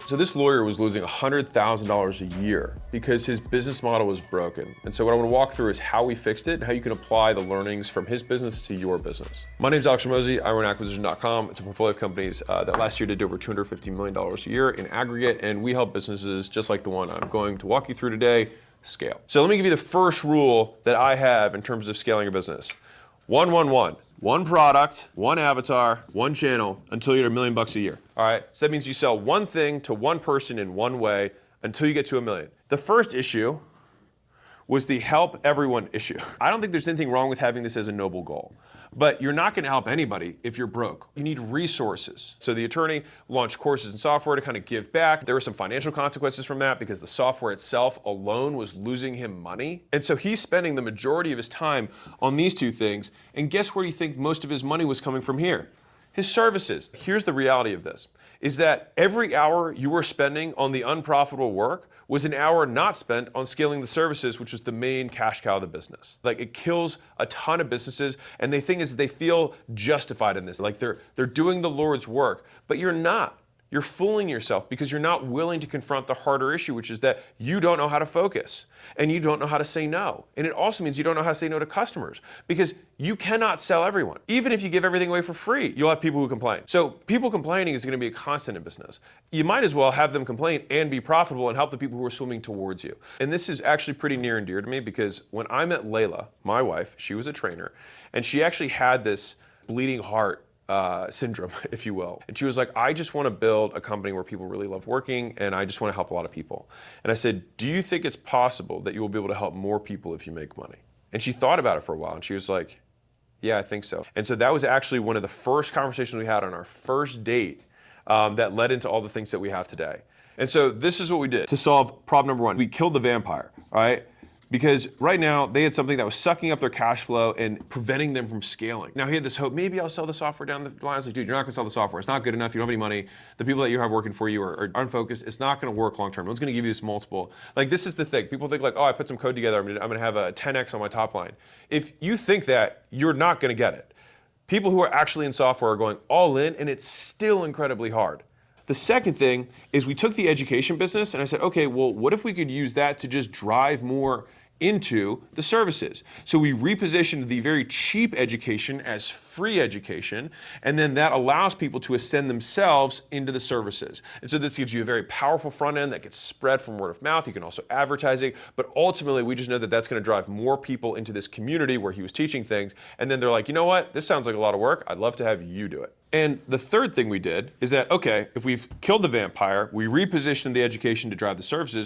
So this lawyer was losing $100,000 a year because his business model was broken. And so what I want to walk through is how we fixed it and how you can apply the learnings from his business to your business. My name is alexhormozi. I run acquisition.com. It's a portfolio of companies that last year did over $250 million a year in aggregate. And we help businesses just like the one I'm going to walk you through today scale. So let me give you the first rule that I have in terms of scaling a business. 1-1-1. One product, one avatar, one channel until you're $1 million a year. All right. So that means you sell one thing to one person in one way until you get to $1 million. The first issue was the help everyone issue. I don't think there's anything wrong with having this as a noble goal, but you're not gonna help anybody if you're broke. You need resources. So the attorney launched courses and software to kind of give back. There were some financial consequences from that because the software itself alone was losing him money. And so he's spending the majority of his time on these two things. And guess where you think most of his money was coming from here? His services. Here's the reality of this, is that every hour you were spending on the unprofitable work was an hour not spent on scaling the services, which was the main cash cow of the business. Like, it kills a ton of businesses, and the thing is they feel justified in this. Like they're doing the Lord's work, but you're not. You're fooling yourself because you're not willing to confront the harder issue, which is that you don't know how to focus and you don't know how to say no. And it also means you don't know how to say no to customers because you cannot sell everyone. Even if you give everything away for free, you'll have people who complain. So people complaining is going to be a constant in business. You might as well have them complain and be profitable and help the people who are swimming towards you. And this is actually pretty near and dear to me because when I met Layla, my wife, she was a trainer, and she actually had this bleeding heart syndrome, if you will. And she was like, I just want to build a company where people really love working and I just want to help a lot of people. And I said, do you think it's possible that you will be able to help more people if you make money? And she thought about it for a while and she was like, yeah, I think so. And so that was actually one of the first conversations we had on our first date that led into all the things that we have today. And so this is what we did to solve problem number one. We killed the vampire, all right? Because right now they had something that was sucking up their cash flow and preventing them from scaling. Now he had this hope, maybe I'll sell the software down the line. I was like, dude, you're not gonna sell the software. It's not good enough. You don't have any money. The people that you have working for you are unfocused. It's not gonna work long term. No one's gonna give you this multiple. Like, this is the thing. People think like, oh, I put some code together. I'm gonna have a 10x on my top line. If you think that, you're not gonna get it. People who are actually in software are going all in and it's still incredibly hard. The second thing is we took the education business and I said, okay, well, what if we could use that to just drive more into the services? So we repositioned the very cheap education as free education, and then that allows people to ascend themselves into the services. And so this gives you a very powerful front end that gets spread from word of mouth. You can also advertise it, but ultimately we just know that that's going to drive more people into this community where he was teaching things. And then they're like, you know what? This sounds like a lot of work. I'd love to have you do it. And the third thing we did is that, okay, if we've killed the vampire, we repositioned the education to drive the services,